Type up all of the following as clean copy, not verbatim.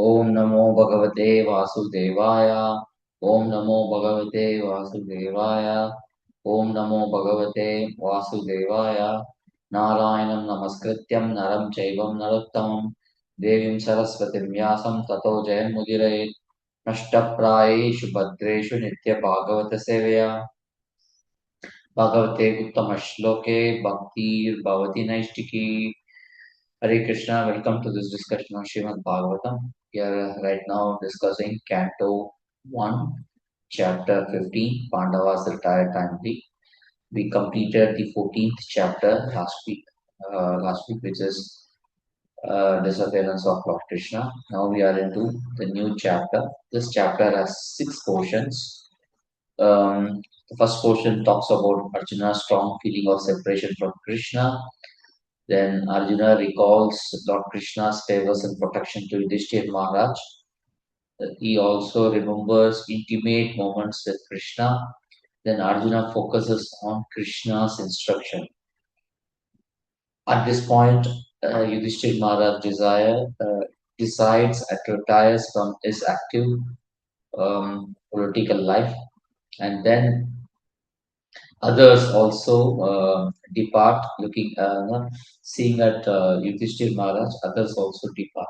ओम नमो भगवते वासुदेवाय। ओम नमो भगवते वासुदेवाय। ओम नमो भगवते वासुदेवाय। नारायणं नमस्कृत्यं नरं चैव नरोत्तमं देवीं सरस्वतीं व्यासं ततो जयमुदीरयेत्। नष्टप्रायेषु भद्रेषु नित्यभागवतसेवया भगवते उत्तमश्लोके भक्तिर्भवति नैष्टिकी। Hare Krishna, welcome to this discussion on Srimad Bhagavatam. We are right now discussing Canto 1, Chapter 15, Pandavas Retired Timely. We completed the 14th chapter last week, which is Disappearance of Lord Krishna. Now we are into the new chapter. This chapter has 6 portions. The first portion talks about Arjuna's strong feeling of separation from Krishna. Then Arjuna recalls Lord Krishna's favors and protection to Yudhishthira Maharaj. He also remembers intimate moments with Krishna. Then Arjuna focuses on Krishna's instruction. At this point, Yudhishthira Maharaj decides and retires from his active political life, and then others also depart. Seeing at Yudhishthira Maharaj, others also depart.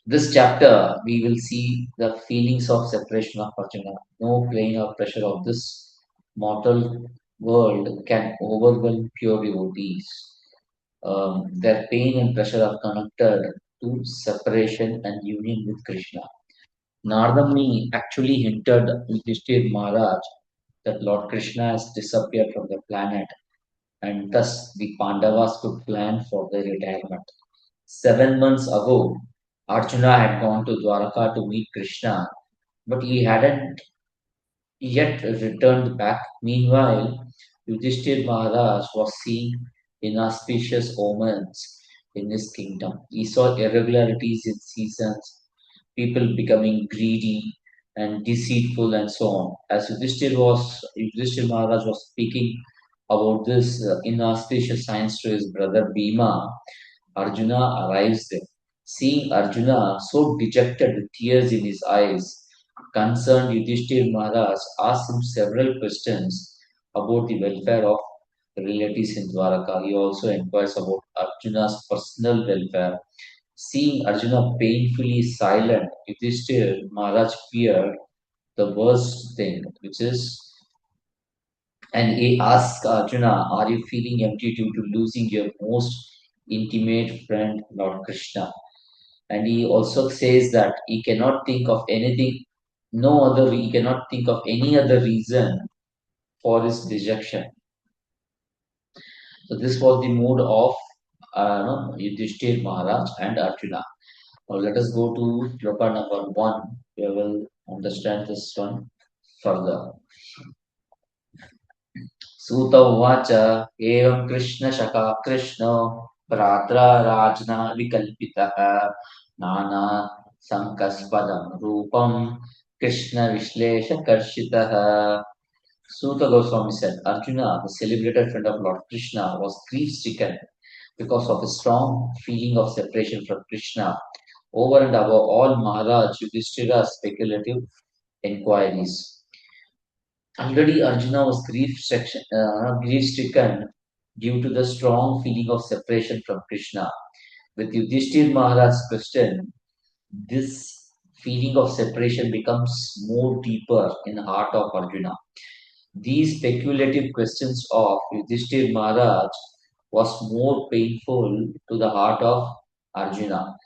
This chapter, we will see the feelings of separation of Arjuna. No pain or pressure of this mortal world can overwhelm pure devotees. Their pain and pressure are connected to separation and union with Krishna. Narada Muni actually hinted Yudhishthira Maharaj that Lord Krishna has disappeared from the planet, and thus the Pandavas could plan for their retirement. 7 months ago, Arjuna had gone to Dwaraka to meet Krishna, but he hadn't yet returned back. Meanwhile, Yudhishthir Maharaj was seeing inauspicious omens in his kingdom. He saw irregularities in seasons, people becoming greedy and deceitful, and so on. As Yudhishthir Maharaj was speaking about this inauspicious signs to his brother Bhima, Arjuna arrives there. Seeing Arjuna so dejected with tears in his eyes, concerned Yudhishthir Maharaj asked him several questions about the welfare of relatives in Dwaraka. He also inquires about Arjuna's personal welfare. Seeing Arjuna painfully silent, Yudhishthir Maharaj feared the worst thing, which is, and he asks Arjuna, are you feeling empty due to losing your most intimate friend, Lord Krishna? And he also says that he cannot think of anything, he cannot think of any other reason for his dejection. So this was the mood of Yudhishthir Maharaj and Arjuna. Now let us go to shloka number 1. We will understand this one further. सूत उवाच एवं कृष्णशका कृष्णो भ्रातराराजना विकल्पितः नाना संकस्पदं रूपं कृष्णविश्लेषकर्षितः. Suta Goswami said, Arjuna, the celebrated friend of Lord Krishna, was grief-stricken because of his strong feeling of separation from Krishna. Over and above all Maharaj Yudhishthira's speculative inquiries. Already Arjuna was grief-stricken due to the strong feeling of separation from Krishna. With Yudhishthir Maharaj's question, this feeling of separation becomes more deeper in the heart of Arjuna. These speculative questions of Yudhishthir Maharaj was more painful to the heart of Arjuna.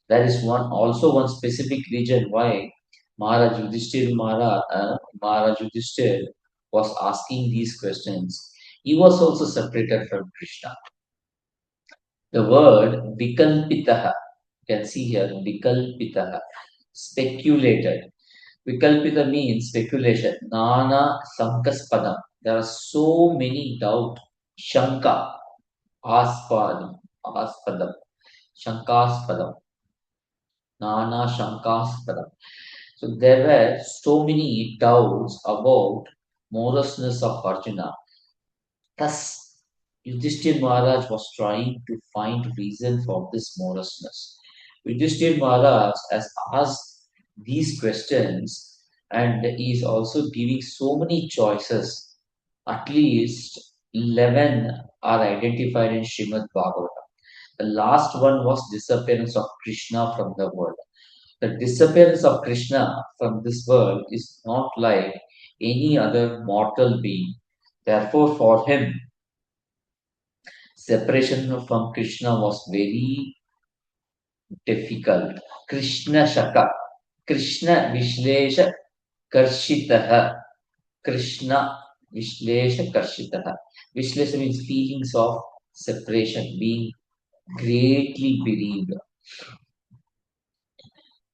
There is one specific reason why Maharaj Yudhishthir was asking these questions. He was also separated from Krishna. The word vikalpitaha, you can see here, vikalpitaha, speculated. Vikalpita means speculation. Nana sankaspadam. There are so many doubt. Shanka, aspadam, shankaspadam, Nana shankaspadam. So there were so many doubts about moroseness of Arjuna. Thus, Yudhishthir Maharaj was trying to find reason for this moroseness. Yudhishthir Maharaj has asked these questions and he is also giving so many choices. At least 11 are identified in Srimad Bhagavatam. The last one was disappearance of Krishna from the world. The disappearance of Krishna from this world is not like any other mortal being. Therefore, for him, separation from Krishna was very difficult. Krishna Shaka, Krishna Vishlesha Karshitaha, Krishna Vishlesha Karshitaha. Vishlesha means feelings of separation, being greatly bereaved.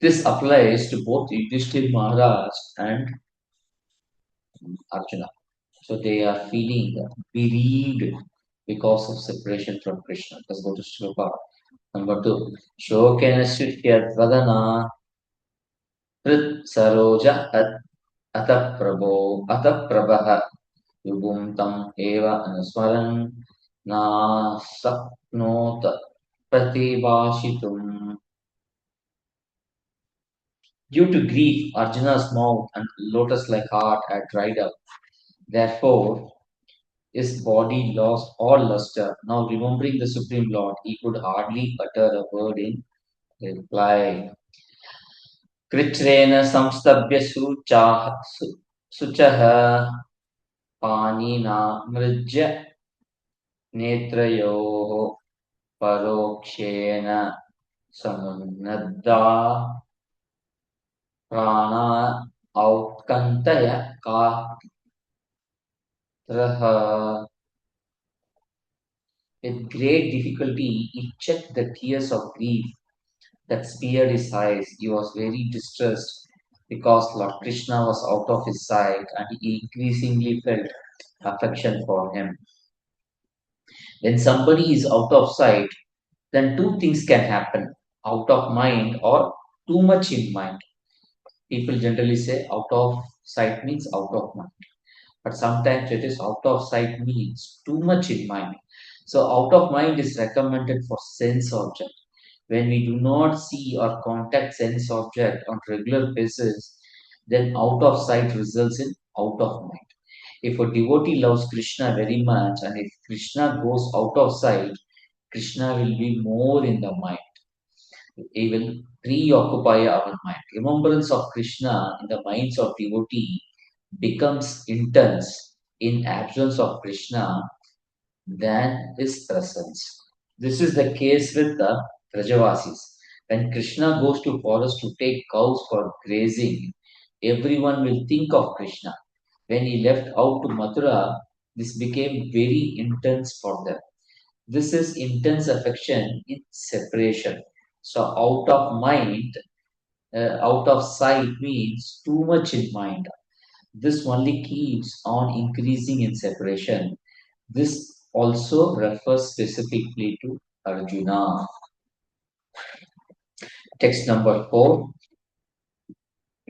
This applies to both Yudhishthir Maharaj and Arjuna. So they are feeling bereaved because of separation from Krishna. Let's go to Shloka number 2. Shokena Shrityad Vadana Prit Saroja Atah Prabha Yugum Tam Eva Anusmaran Na Saknot Pratibashitum. Due to grief, Arjuna's mouth and lotus-like heart had dried up. Therefore, his body lost all luster. Now, remembering the Supreme Lord, he could hardly utter a word in reply. कृच्छ्रेण संस्तभ्य शुचः पाणिना मृज्य नेत्रयोः परोक्षेण समुन्नद्धा प्राणा औत्कण्ठय कात्रः. With great difficulty, he checked the tears of grief that smeared his eyes. He was very distressed because Lord Krishna was out of his sight and he increasingly felt affection for him. When somebody is out of sight, then two things can happen: out of mind or too much in mind. People generally say out of sight means out of mind, but sometimes it is out of sight means too much in mind. So, out of mind is recommended for sense object. When we do not see or contact sense object on regular basis, then out of sight results in out of mind. If a devotee loves Krishna very much and if Krishna goes out of sight, Krishna will be more in the mind. He will preoccupy our mind. Remembrance of Krishna in the minds of devotee becomes intense in absence of Krishna than his presence. This is the case with the Brajavasis. When Krishna goes to forest to take cows for grazing, everyone will think of Krishna. When he left out to Mathura, this became very intense for them. This is intense affection in separation. So out of mind, out of sight means too much in mind. This only keeps on increasing in separation. This also refers specifically to Arjuna. Text number 4.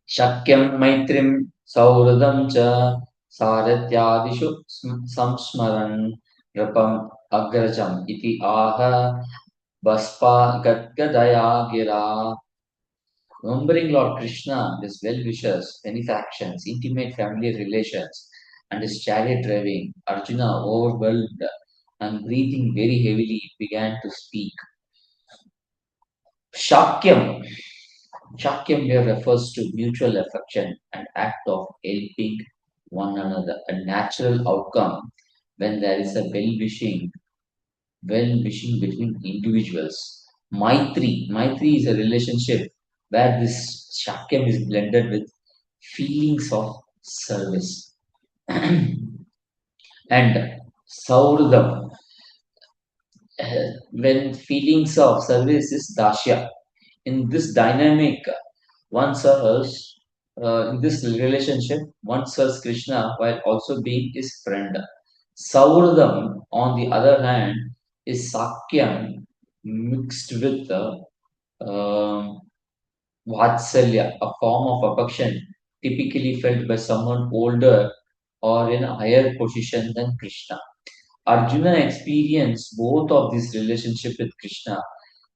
Shakyam Maitrim Sauradam Cha Saratyadishu Samsmaran Rapam Agrajam Iti Aha Baspa Gadgadaya Gira. Remembering Lord Krishna, his well-wishers, benefactions, intimate family relations, and his chariot driving, Arjuna, overwhelmed and breathing very heavily, began to speak. Shakyam. Shakyam here refers to mutual affection and act of helping one another, a natural outcome when there is a well-wishing between individuals. Maitri is a relationship where this Shakyam is blended with feelings of service. And Saurdam, when feelings of service is Dashya. In this dynamic, one serves, in this relationship, one serves Krishna while also being his friend. Saurdam, on the other hand, is Sakyam mixed with Vatsalya, a form of affection typically felt by someone older or in a higher position than Krishna. Arjuna experienced both of these relationship with Krishna.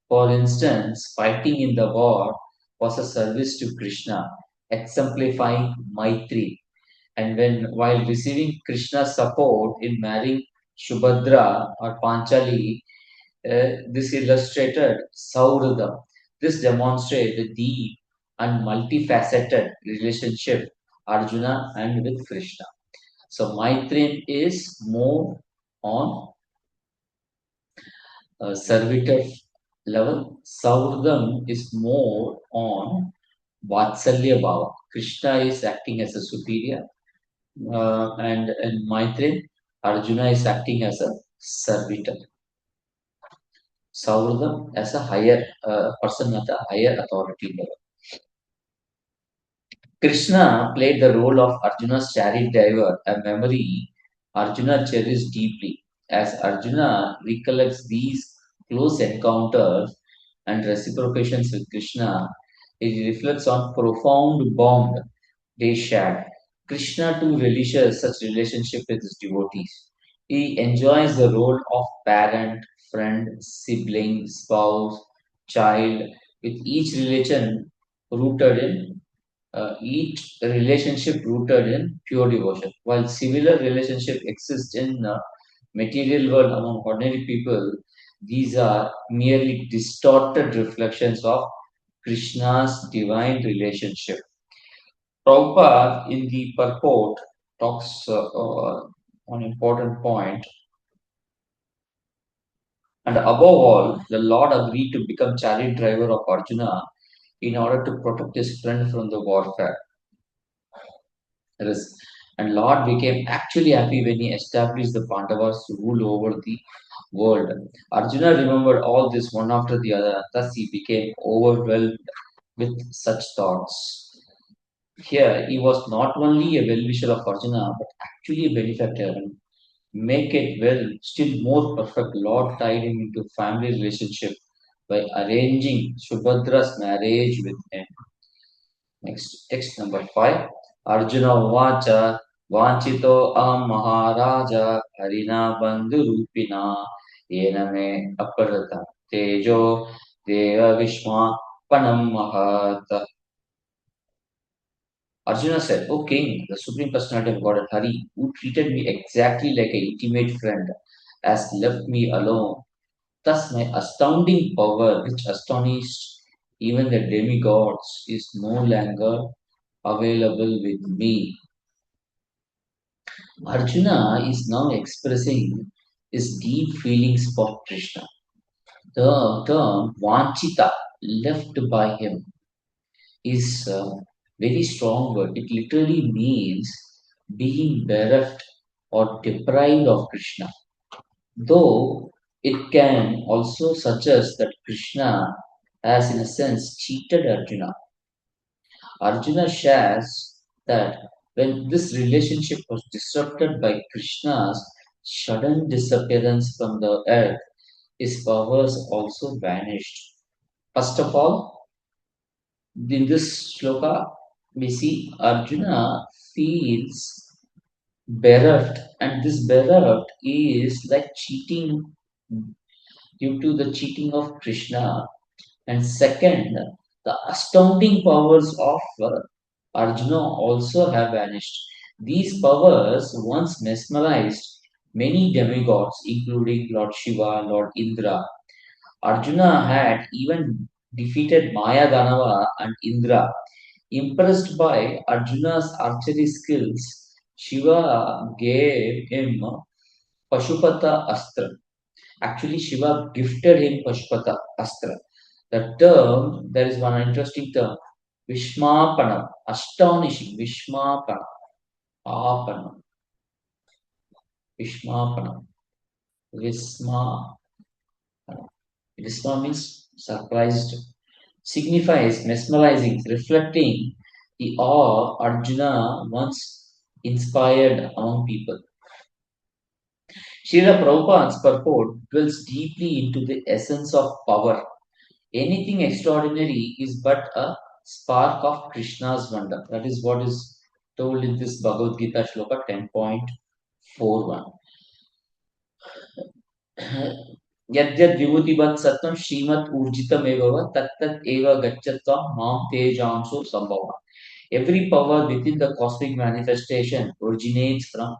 For instance, fighting in the war was a service to Krishna, exemplifying Maitri. And while receiving Krishna's support in marrying Shubhadra or Panchali, this illustrated Sauhridam. This demonstrated the deep and multifaceted relationship Arjuna and with Krishna. So Maitri is more on servitor level. Sauhridam is more on Vatsalya Bhava. Krishna is acting as a superior, and in Maitri, Arjuna is acting as a servitor. Sauhridam as a higher person at a higher authority level. Krishna played the role of Arjuna's chariot driver, a memory Arjuna cherished deeply. As Arjuna recollects these close encounters and reciprocations with Krishna, he reflects on profound bond they shared. Krishna too relishes such relationship with his devotees. He enjoys the role of parent, friend, sibling, spouse, child, with each relationship rooted in pure devotion. While similar relationship exists in material world among ordinary people, these are merely distorted reflections of Krishna's divine relationship. Prabhupada in the purport talks on important point, and above all, the Lord agreed to become chariot driver of Arjuna in order to protect his friend from the warfare. Risk. And Lord became actually happy when he established the Pandavas to rule over the world. Arjuna remembered all this one after the other, and thus he became overwhelmed with such thoughts. Here, he was not only a well-wisher of Arjuna, but actually a benefactor. And make it well, still more perfect, Lord tied him into family relationship by arranging Subhadra's marriage with him. Next, text number 5. Arjuna Vacha Vanchito Am Maharaja Harina Bandhurupina Yename Aparata Tejo Deva Vishma Panam Mahat. Arjuna said, O king, the supreme personality of God Hari, who treated me exactly like an intimate friend, has left me alone. Thus my astounding power, which astonished even the demigods, is no longer available with me. Arjuna is now expressing his deep feelings for Krishna. The term Vanchita, left by him, is a very strong word. It literally means being bereft or deprived of Krishna. Though it can also suggest that Krishna has, in a sense, cheated Arjuna. Arjuna shares that when this relationship was disrupted by Krishna's sudden disappearance from the earth, his powers also vanished. First of all, in this shloka, we see Arjuna feels bereft, and this bereft is like cheating due to the cheating of Krishna. And second, the astounding powers of Arjuna also have vanished. These powers once mesmerized many demigods, including Lord Shiva, Lord Indra. Arjuna had even defeated Maya Danava and Indra. Impressed by Arjuna's archery skills, Shiva gave him Pashupata Astra. Actually, Shiva gifted him Pashupata Astra. The term, there is one interesting term, Vishmapanam, astonishing, Vishmapanam, Apanam, Vishmapanam, Visma. Visma means surprised, signifies mesmerizing, reflecting the awe Arjuna once inspired among people. Srila Prabhupada's purport dwells deeply into the essence of power. Anything extraordinary is but a spark of Krishna's wonder. That is what is told in this Bhagavad Gita Shloka 10.41. यद्यद् विभूतिवत् सत्त्वं श्रीमत् ऊर्जितमेव तत्तत् एव गच्छत्वं मां तेजांसो संभवः. Every power within the cosmic manifestation originates from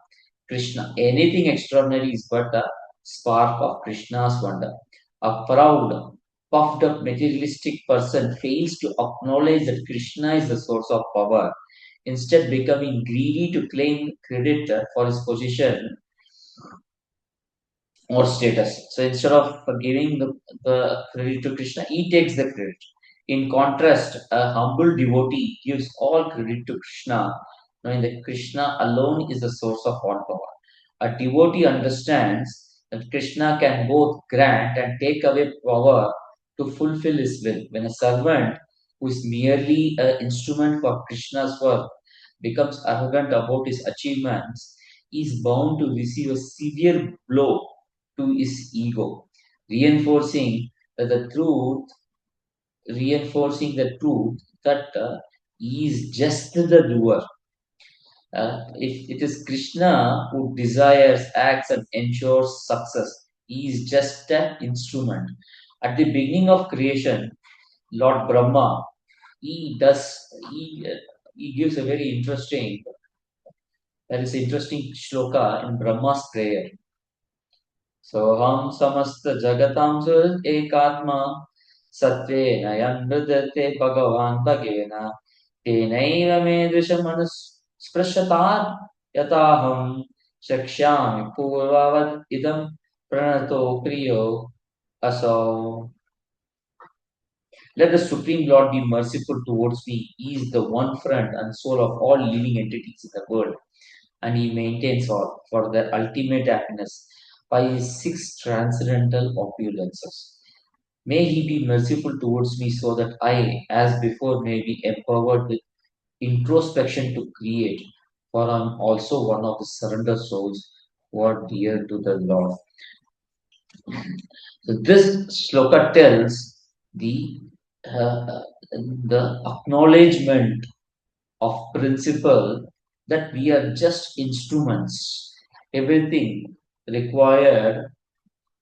Krishna. Anything extraordinary is but a spark of Krishna's wonder. A proud, puffed up materialistic person fails to acknowledge that Krishna is the source of power, instead becoming greedy to claim credit for his position or status. So instead of giving the credit to Krishna, he takes the credit. In contrast, a humble devotee gives all credit to Krishna, knowing that Krishna alone is the source of all power. A devotee understands that Krishna can both grant and take away power to fulfill his will. When a servant who is merely an instrument for Krishna's work becomes arrogant about his achievements, he is bound to receive a severe blow to his ego, reinforcing that the truth, reinforcing the truth that he is just the doer. If it is Krishna who desires, acts, and ensures success, he is just an instrument. At the beginning of creation, Lord Brahma, he does he gives a very interesting, there is interesting shloka in Brahma's prayer. सोऽहं समस्तजगतां एकात्मा सत्त्वेन यन्मृदते भगवान् भगेन तेनैव मे दृशमनुस्पृशतात् यथाहं शक्ष्यामि पूर्ववत् इदं प्रणतो प्रियो असौ. Let the Supreme Lord be merciful towards me. He is the one friend and soul of all living entities in the world, and he maintains all for their ultimate happiness by his six transcendental opulences. May he be merciful towards me so that I, as before, may be empowered with introspection to create, for I am also one of the surrender souls who are dear to the Lord. So this shloka tells uh, the acknowledgement of principle that we are just instruments. Everything required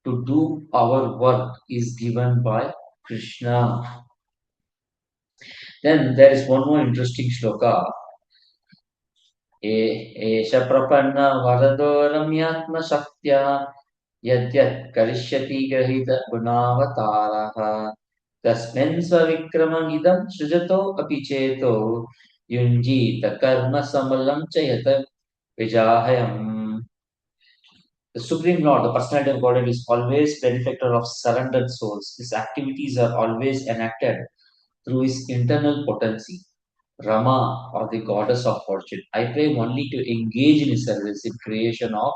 to do our work is given by Krishna. Then there is one more interesting shloka. एष प्रपन्न वरदो रम्यात्मशक्त्या यद्यत् करिष्यति गृहीत गुणावतारः तस्मिन् स्वविक्रममिदं सृजतो अपि चेतो युञ्जीत कर्म समलं च यत विजाहयम्. The Supreme Lord, the personality of Godhead, is always benefactor of surrendered souls. His activities are always enacted through his internal potency. Rama, or the goddess of fortune, I pray only to engage in his service in creation of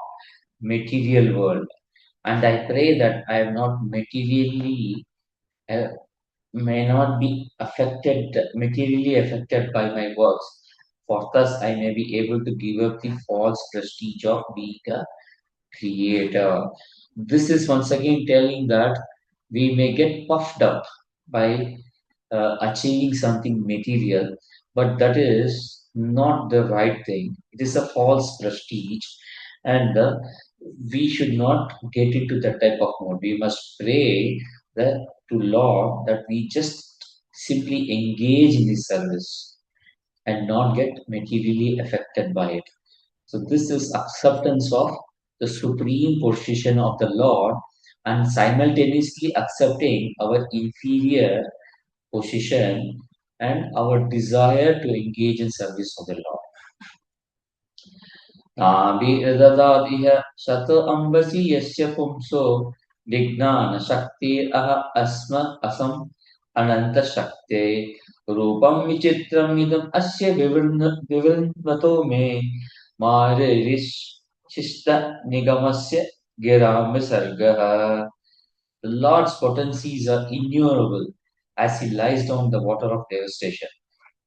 material world. And I pray that I am not materially uh, may not be materially affected by my works, for thus I may be able to give up the false prestige of being a creator. This is once again telling that we may get puffed up by achieving something material, but that is not the right thing. It is a false prestige, and we should not get into that type of mode. We must pray that to Lord that we just simply engage in this service and not get materially affected by it. So this is acceptance of the supreme position of the Lord and simultaneously accepting our inferior position and our desire to engage in service of the Lord. नाभिर्ददातिह शत अम्बसि यस्य पुंसो विज्ञानशक्तिरह अस्मत् असम् अनन्तशक्ते रूपं विचित्रमिदम् अस्य विवृण्वतो मे मारिरिशिष्टनिगमस्य गिरां विसर्गः. The Lord's potencies are innumerable as He lies down the water of devastation.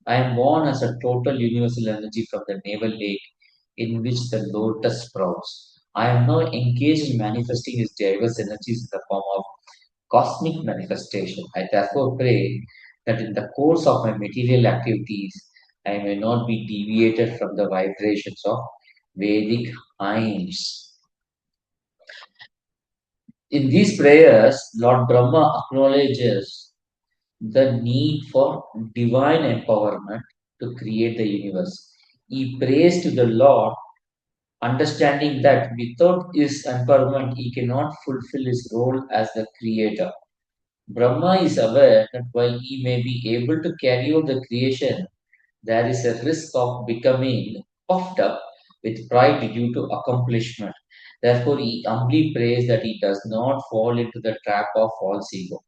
I am born as a total universal energy from the navel lake in which the lotus sprouts. I am now engaged in manifesting His diverse energies in the form of cosmic manifestation. I therefore pray that in the course of my material activities, I may not be deviated from the vibrations of Vedic hymns. In these prayers, Lord Brahma acknowledges the need for divine empowerment to create the universe. He prays to the Lord, understanding that without his empowerment, he cannot fulfill his role as the creator. Brahma is aware that while he may be able to carry out the creation, there is a risk of becoming puffed up with pride due to accomplishment. Therefore, he humbly prays that he does not fall into the trap of false ego.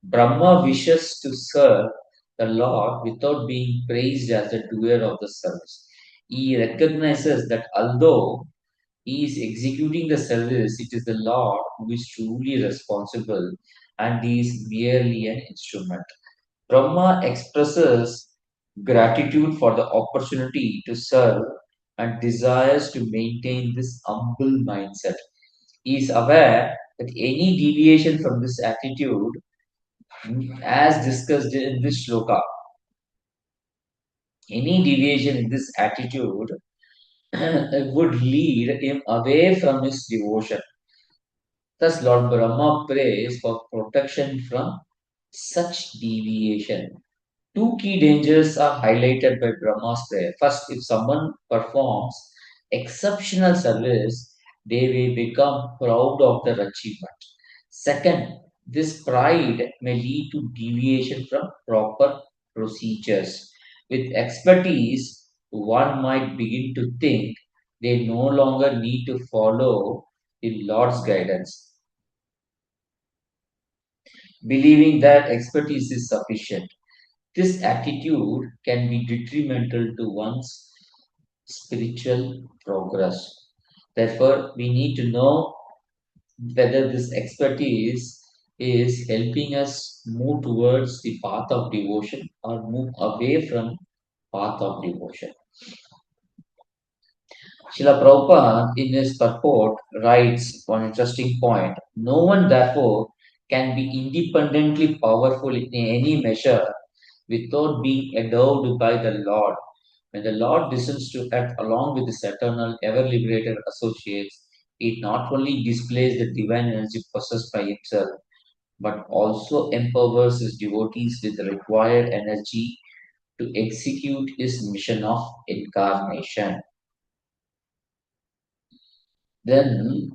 Brahma wishes to serve the Lord without being praised as the doer of the service. He recognizes that although he is executing the service, it is the Lord who is truly responsible and he is merely an instrument. Brahma expresses gratitude for the opportunity to serve and desires to maintain this humble mindset. He is aware that any deviation from this attitude, as discussed in this shloka, any deviation in this attitude would lead him away from his devotion. Thus, Lord Brahma prays for protection from such deviation. Two key dangers are highlighted by Brahma's prayer. First, if someone performs exceptional service, they will become proud of their achievement. Second, this pride may lead to deviation from proper procedures. With expertise, one might begin to think they no longer need to follow the Lord's guidance, believing that expertise is sufficient. This attitude can be detrimental to one's spiritual progress. Therefore, we need to know whether this expertise is helping us move towards the path of devotion or move away from path of devotion. Srila Prabhupada in his purport writes one interesting point. No one therefore can be independently powerful in any measure without being endowed by the Lord. When the Lord descends to earth along with his eternal, ever liberated associates, it not only displays the divine energy possessed by himself, but also empowers his devotees with the required energy to execute his mission of incarnation. Then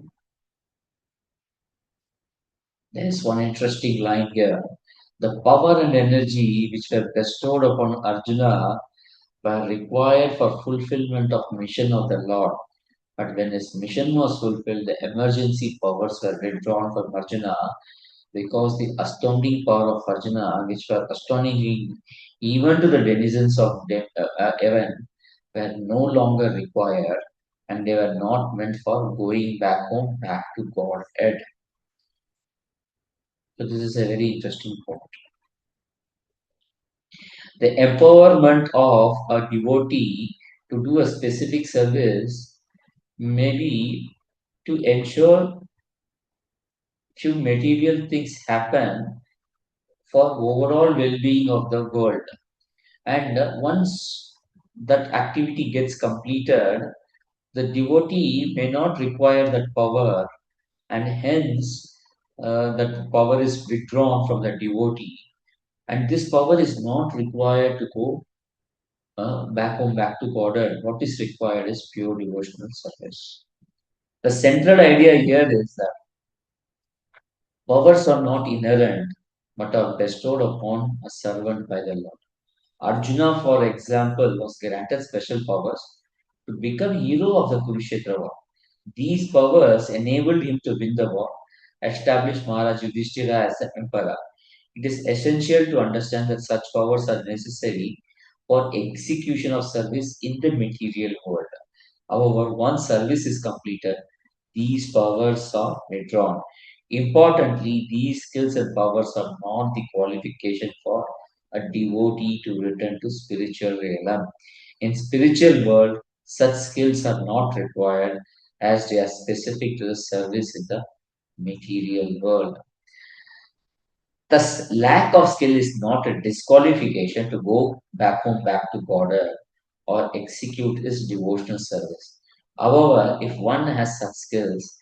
there is one interesting line here. The power and energy which were bestowed upon Arjuna were required for fulfillment of mission of the Lord. But when his mission was fulfilled, the emergency powers were withdrawn from Arjuna because the astounding power of Arjuna, which were astounding even to the denizens of heaven, were no longer required and they were not meant for going back home, back to Godhead. So, this is a very interesting point. The empowerment of a devotee to do a specific service may be to ensure few material things happen for overall well-being of the world. And once that activity gets completed, the devotee may not require that power, and hence that power is withdrawn from the devotee. And this power is not required to go back home, back to God. What is required is pure devotional service. The central idea here is that powers are not inherent, but are bestowed upon a servant by the Lord. Arjuna, for example, was granted special powers to become hero of the Kurukshetra war. These powers enabled him to win the war, establish Maharaj Yudhishthira as the emperor. It is essential to understand that such powers are necessary for execution of service in the material world. However, once service is completed, these powers are withdrawn. Importantly, these skills and powers are not the qualification for a devotee to return to spiritual realm. In spiritual world, such skills are not required as they are specific to the service in the material world. Thus, lack of skill is not a disqualification to go back home, back to border, or execute his devotional service. However, if one has such skills,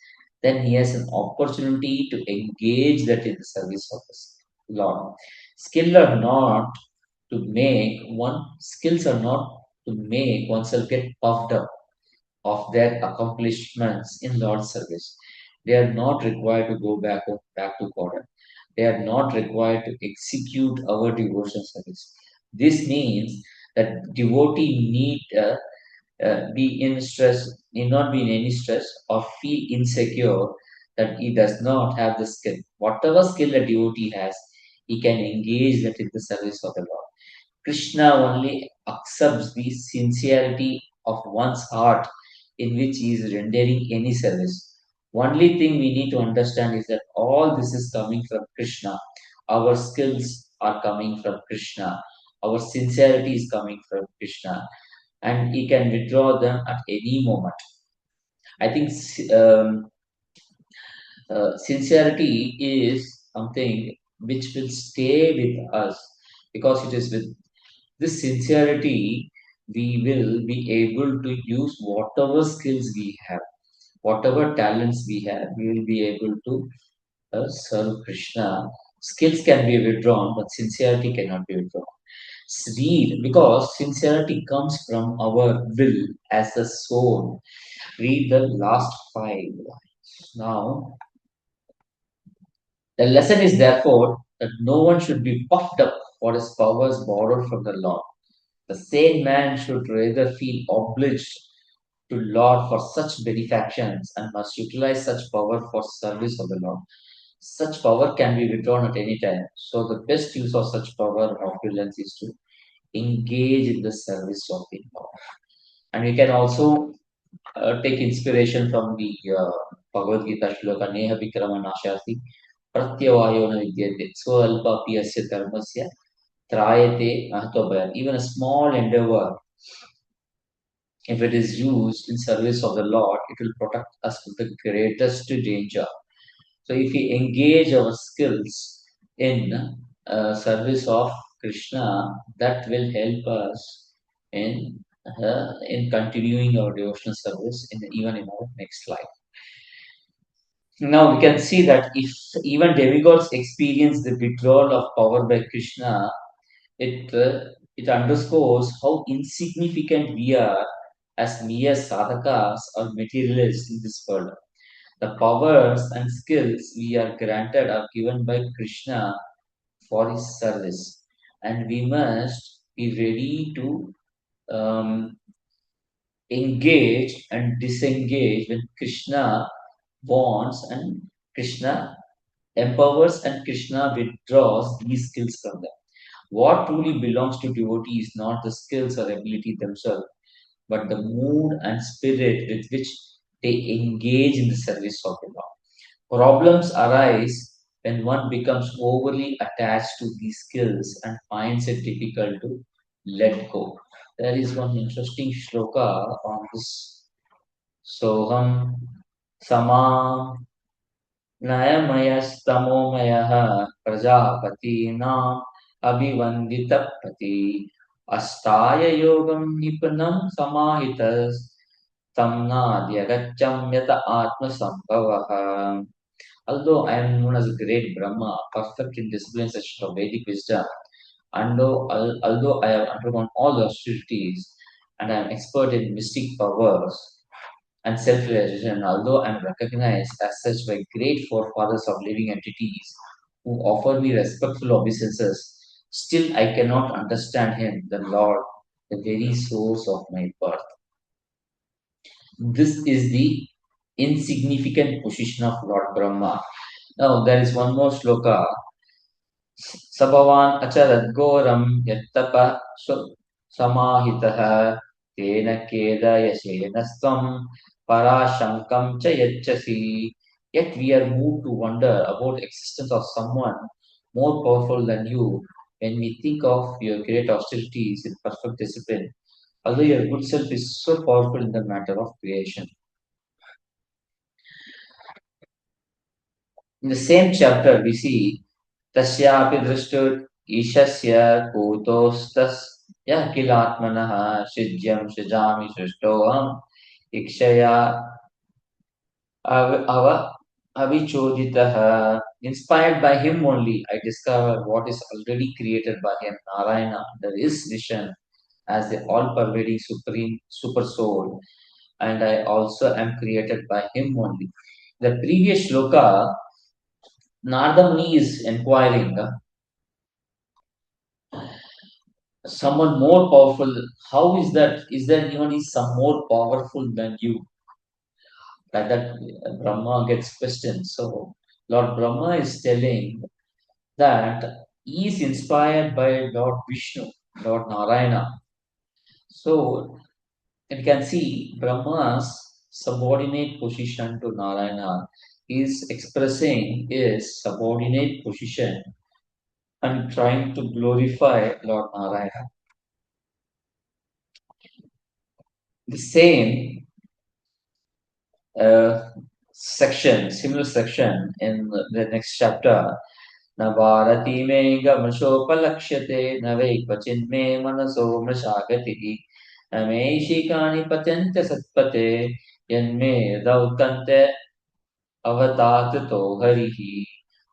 then he has an opportunity to engage that in the service of the Lord. Skill are not to make one skills are not to make oneself get puffed up of their accomplishments in Lord's service. They are not required to go back to quarter. They are not required to execute our devotion service. This means that devotee be in stress, need not be in any stress or feel insecure that he does not have the skill. Whatever skill a devotee has, he can engage that in the service of the Lord. Krishna only accepts the sincerity of one's heart in which he is rendering any service. Only thing we need to understand is that all this is coming from Krishna. Our skills are coming from Krishna. Our sincerity is coming from Krishna. And he can withdraw them at any moment. I think sincerity is something which will stay with us because it is with this sincerity we will be able to use whatever skills we have, whatever talents we have, we will be able to serve Krishna. Skills can be withdrawn, but sincerity cannot be withdrawn. Read because sincerity comes from our will as the soul. Read the last five lines. Now, the lesson is therefore that no one should be puffed up for his powers borrowed from the Lord. The sane man should rather feel obliged to Lord for such benefactions and must utilize such power for service of the Lord. Such power can be withdrawn at any time. So the best use of such power and opulence is to engage in the service of the Lord. And we can also take inspiration from the Bhagavad Gita shloka Neha Vikrama Nashati Pratyavayo na vidyate Svalpapi asya dharmasya trayate ahatobhaya. Even a small endeavor, if it is used in service of the Lord, it will protect us from the greatest danger. So if we engage our skills in service of Krishna, that will help us in continuing our devotional service even in our next life. Now we can see that if even demigods experience the withdrawal of power by Krishna, it underscores how insignificant we are as mere sadhakas or materialists in this world. The powers and skills we are granted are given by Krishna for his service, and we must be ready to um, engage and disengage when Krishna wants and Krishna empowers and Krishna withdraws these skills from them. What truly belongs to devotee is not the skills or ability themselves, but the mood and spirit with which they engage in the service of the Lord. Problems arise when one becomes overly attached to these skills and finds it difficult to let go. There is one interesting shloka on this. Soham sama नयमयस्तमोमयः प्रजापतीनाम् अभिवन्दितपति अस्ताय योगं निपुणं समाहितस्तं नाद्यगच्छं आत्मसम्भवः. Although I am known as a great Brahma, perfect in discipline such as Vedic wisdom, and although I have undergone all the austerities and I am expert in mystic powers, and self-realization, although I am recognized as such by great forefathers of living entities who offer me respectful obeisances, still I cannot understand Him, the Lord, the very source of my birth. This is the insignificant position of Lord Brahma. Now, there is one more sloka. Sabhavan acharadgoram yattapa samahitaha tena keda yashenastam parashankam cha yachasi. Yet we are moved to wonder about the existence of someone more powerful than you when we think of your great austerities in perfect discipline, although your good self is so powerful in the matter of creation. In the same chapter, we see तस्यापि दृष्टुर् ईशस्य कूतोस्तस्य किलात्मनः सृज्यं सृजामि सृष्टोऽहम् इक्षया Avichoditaha. Inspired by him only, I discover what is already created by him, Narayana. There is vision as the all-pervading supreme super soul, and I also am created by him only. The previous shloka, Narada Muni is inquiring someone more powerful. How is that? Is there anyone is some more powerful than you? Like that, Brahma gets questioned. So Lord Brahma is telling that he is inspired by Lord Vishnu, Lord Narayana. So you can see Brahma's subordinate position to Narayana is expressing his subordinate position and trying to glorify Lord Narayana. The same uh, similar section in the next chapter. न भारती मे गमशोपलक्ष्यते न वै क्वचिन्मे मनसो मृषागतिः न मे ईशिकानि पत्यन्ते सत्पते यन्मे दौतन्ते avatato harihi.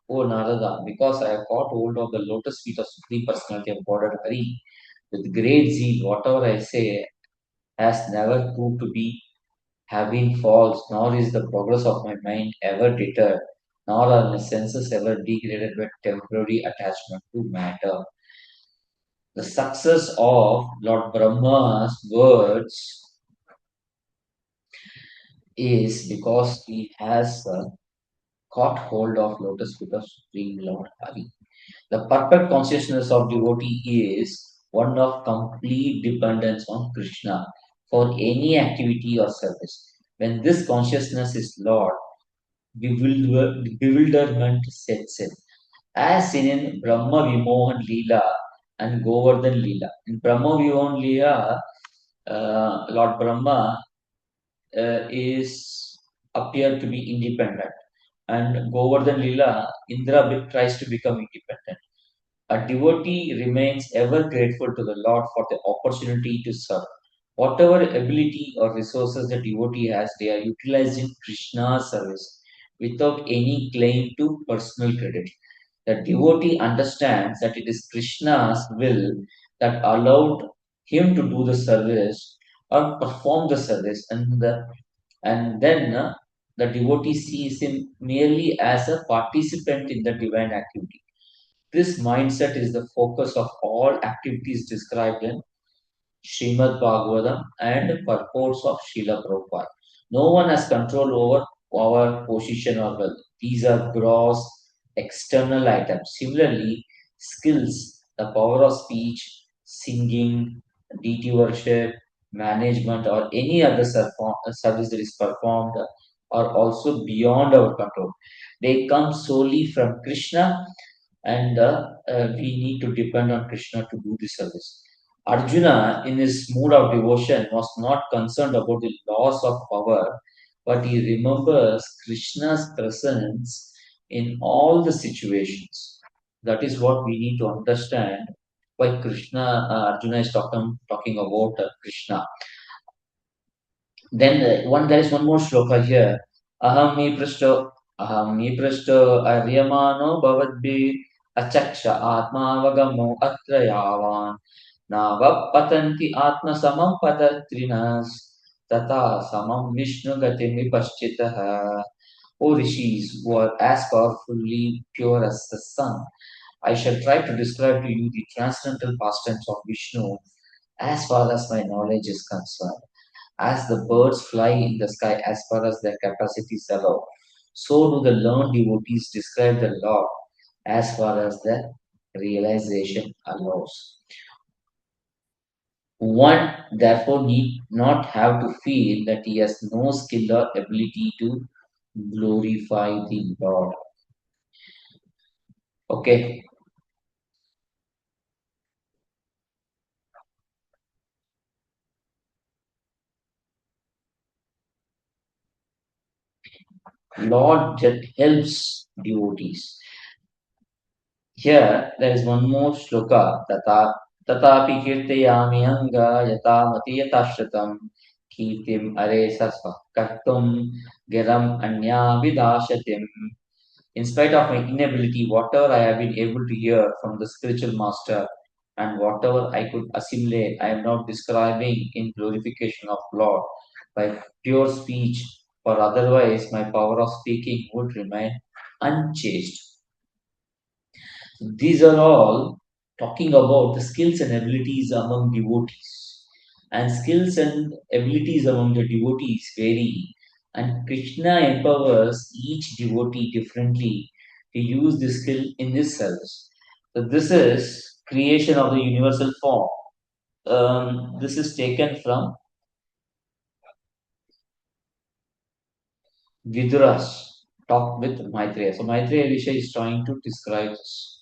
O Narada, because I have caught hold of the lotus feet of Supreme Personality of Godhead Hari with great zeal, whatever I say has never proved to be have been false, nor is the progress of my mind ever deterred, nor are my senses ever degraded by temporary attachment to matter. The success of Lord Brahma's words is because he has caught hold of lotus feet of Supreme Lord Hari. The perfect consciousness of devotee is one of complete dependence on Krishna for any activity or service. When this consciousness is Lord, bewilderment sets in. As seen in Brahma Vimohan Leela and Govardhan Leela. In Brahma Vimohan Leela, Lord Brahma is appeared to be independent, and Govardhan Leela, Indra tries to become independent. A devotee remains ever grateful to the Lord for the opportunity to serve. Whatever ability or resources the devotee has, they are utilized in Krishna's service without any claim to personal credit. The devotee understands that it is Krishna's will that allowed him to do the service or perform the service, and then the devotee sees him merely as a participant in the divine activity. This mindset is the focus of all activities described in Srimad Bhagavatam and purports of Srila Prabhupada. No one has control over power, position, or wealth. These are gross external items. Similarly, skills, the power of speech, singing, deity worship, management, or any other service that is performed are also beyond our control. They come solely from Krishna, and we need to depend on Krishna to do the service. Arjuna, in his mood of devotion, was not concerned about the loss of power, but he remembers Krishna's presence in all the situations. That is what we need to understand why Arjuna is talking about Krishna. Then there is one more shloka here. Aham me prashto aryamano bhavadbhi achaksha atmavagamo atra yavan navapatanti atma samam padatrinas tata samam vishnu gatim vipaschitaha. O rishis who are as powerfully pure as the sun, I shall try to describe to you the transcendental pastimes of Vishnu as far as my knowledge is concerned. As the birds fly in the sky as far as their capacities allow, so do the learned devotees describe the Lord as far as their realization allows. One therefore need not have to feel that he has no skill or ability to glorify the Lord. Okay, Lord just helps devotees. Here, there is one more shloka. Tatapi kirtayami anga yatamati yatashratam Kirtim Aresasva Kartum Geram Anya Vidashatim. In spite of my inability, whatever I have been able to hear from the spiritual master and whatever I could assimilate, I am now describing in glorification of Lord by pure speech, for otherwise my power of speaking would remain unchanged. These are all talking about the skills and abilities among devotees. And skills and abilities among the devotees vary. And Krishna empowers each devotee differently to use this skill in his service. So this is creation of the universal form. This is taken from Vidura's talk with Maitreya. So Maitreya Rishi is trying to describe this.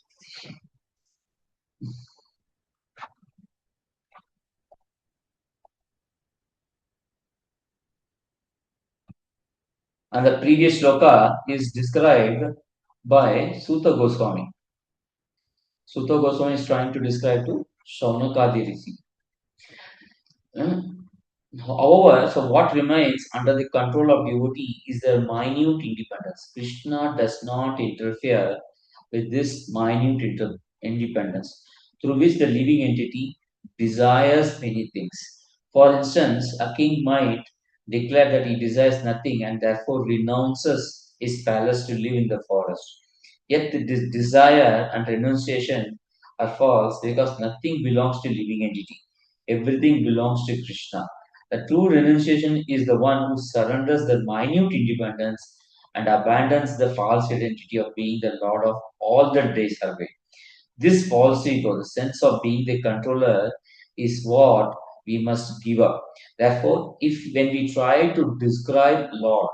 And the previous shloka is described by Suta Goswami. Suta Goswami is trying to describe to Shaunakadi Rishi. Hmm? However, so what remains under the control of devotee is their minute independence. Krishna does not interfere with this minute independence, through which the living entity desires many things. For instance, a king might declare that he desires nothing and therefore renounces his palace to live in the forest. Yet the desire and renunciation are false because nothing belongs to living entity. Everything belongs to Krishna. The true renunciation is the one who surrenders the minute independence and abandons the false identity of being the Lord of all that they serve. This false ego, the sense of being the controller, is what we must give up. Therefore, if when we try to describe Lord,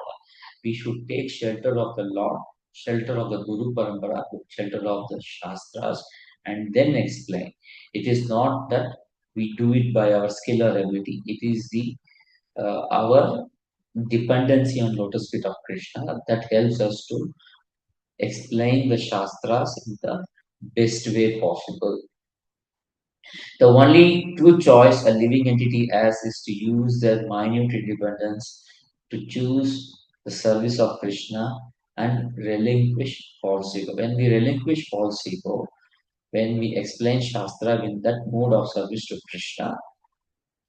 we should take shelter of the Lord, shelter of the Guru Parampara, shelter of the Shastras, and then explain. It is not that we do it by our skill or ability. It is the our dependency on lotus feet of Krishna that helps us to explain the Shastras in the best way possible. The only true choice a living entity has is to use their minute independence to choose the service of Krishna and relinquish false ego. When we relinquish false ego, when we explain Shastra in that mode of service to Krishna,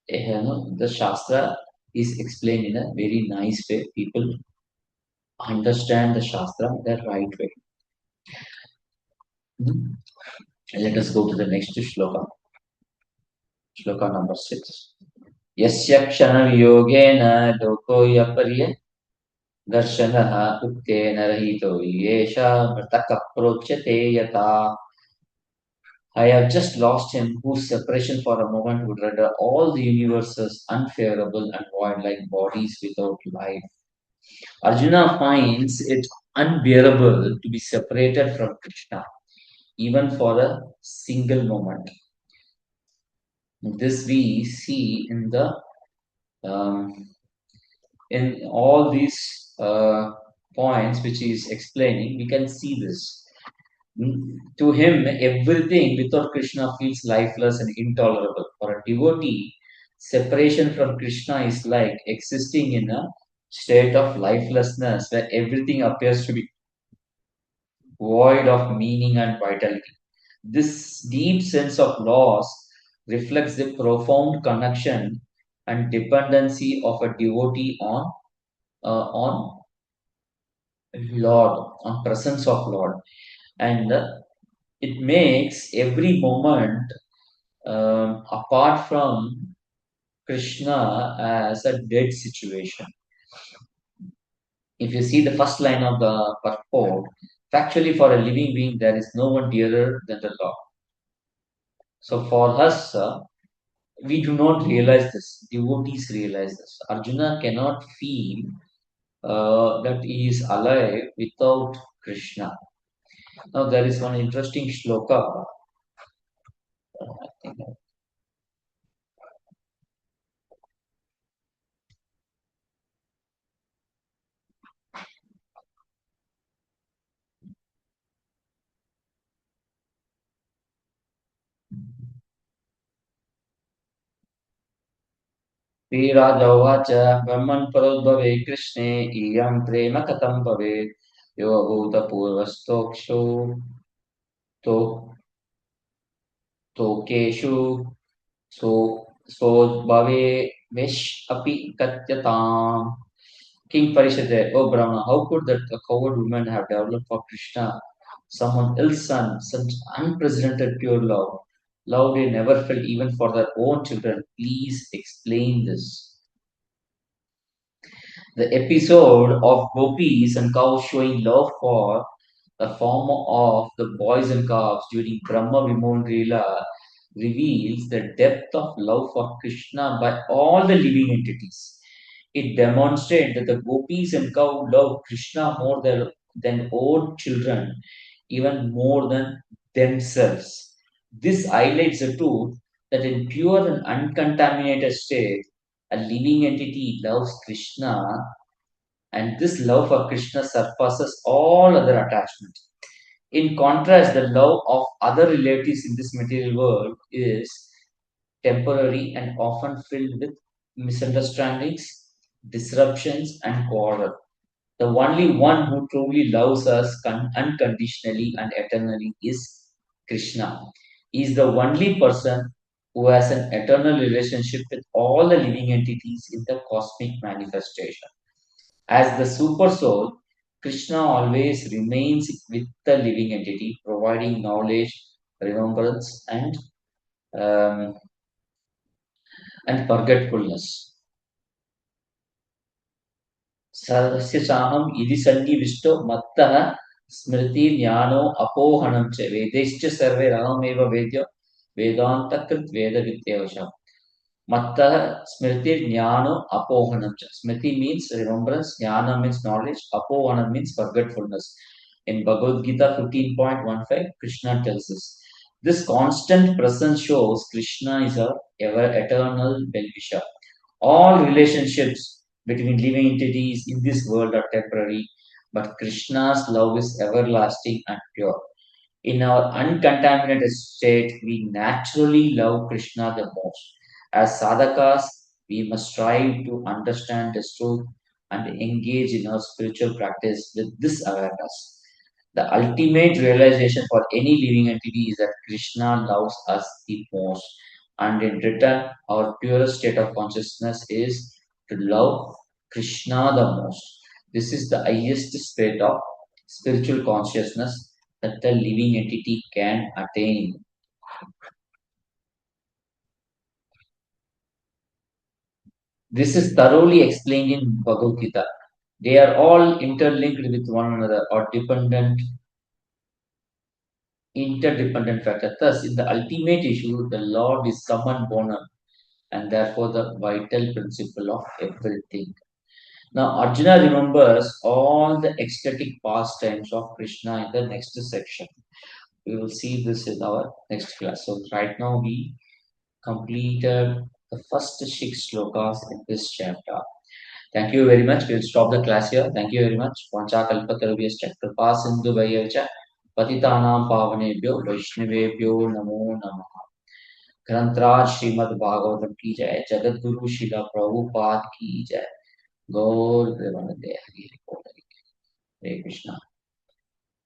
the Shastra is explained in a very nice way. People understand the Shastra the right way. Mhm. Let us go to the next shloka, shloka number 6. यस्य क्षणवियोगेन लोको यपर्य दर्शनः उक्तेन रहितो येषा मृतकः प्रोच्यते यथा. I have just lost him whose separation for a moment would render all the universes unfavorable and void like bodies without life. Arjuna finds it unbearable to be separated from Krishna, even for a single moment. This we see um, in all these points which he is explaining. We can see this. To him, everything without Krishna feels lifeless and intolerable. For a devotee, separation from Krishna is like existing in a state of lifelessness where everything appears to be void of meaning and vitality. This deep sense of loss reflects the profound connection and dependency of a devotee on Lord, on presence of Lord, and it makes every moment apart from Krishna as a dead situation. If you see the first line of the purport, factually for a living being there is no one dearer than the Lord. So for us, we do not realize this. Devotees realize this. Arjuna cannot feel that he is alive without Krishna. Now there is one interesting shloka. I think श्रीराजोवाच ब्रह्मन् परोद्भवे कृष्णे इयं प्रेम कथं भवेत् यो भूतपूर्वस्तोक्षो तो तोकेषु सो सोद्भवे विश् अपि कथ्यताम्. King Parishad, oh Brahma, how could that a coward woman have developed for Krishna, someone else's son, such unprecedented pure love? Love they never felt even for their own children. Please explain this. The episode of gopis and cows showing love for the form of the boys and calves during Brahma Vimohan Leela reveals the depth of love for Krishna by all the living entities. It demonstrates that the gopis and cow love Krishna more than own children, even more than themselves. This highlights the truth that in pure and uncontaminated state, a living entity loves Krishna, and this love for Krishna surpasses all other attachments. In contrast, the love of other relatives in this material world is temporary and often filled with misunderstandings, disruptions, and quarrel. The only one who truly loves us unconditionally and eternally is Krishna. He is the only person who has an eternal relationship with all the living entities in the cosmic manifestation. As the super soul, Krishna always remains with the living entity, providing knowledge, remembrance, um, and forgetfulness. सस्य चाहम यदि सन्निविष्टो मत्तः स्मृतिर्ज्ञानो अपोहनं च वेदैश्च सर्वैरहमेव वेद्यो वेदान्तकृत् वेदविद्येवशम्. Matta Smriti Jnano Apohanam. Smriti means remembrance, Jnana means knowledge, Apohanam means forgetfulness. In Bhagavad Gita 15.15, Krishna tells us this constant presence shows Krishna is our ever eternal well-wisher. All relationships between living entities in this world are temporary, but Krishna's love is everlasting and pure. In our uncontaminated state, we naturally love Krishna the most. As sadhakas, we must strive to understand this truth and engage in our spiritual practice with this awareness. The ultimate realization for any living entity is that Krishna loves us the most, and in return, our purest state of consciousness is to love Krishna the most. This is the highest state of spiritual consciousness that the living entity can attain. This is thoroughly explained in Bhagavad Gita. They are all interlinked with one another or interdependent factor. Thus, in the ultimate issue, the Lord is summum bonum and therefore the vital principle of everything. Now, Arjuna remembers all the ecstatic pastimes of Krishna in the next section. We will see this in our next class. So, right now, we completed the first six shlokas in this chapter. Thank you very much. We'll stop the class here. Thank you very much. Vanchakalpatarubhyascha kripa sindhu bhayarcha patitanam pavanebhyo vaishnavebhyo namo namaha. ग्रंथराज Shrimad Bhagavatam की जय, जगत गुरु शिला प्रभुपाद की जय. गौर प्रेमानंदे हरि हरि बोल हरि. हरे कृष्णा.